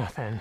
nothing.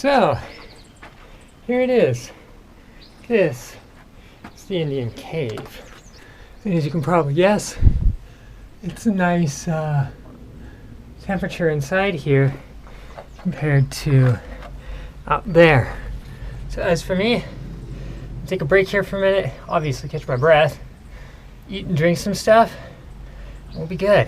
So, here it is. This is the Indian cave. And as you can probably guess, it's a nice temperature inside here compared to out there. So as for me, I'll take a break here for a minute, obviously catch my breath, eat and drink some stuff, and we'll be good.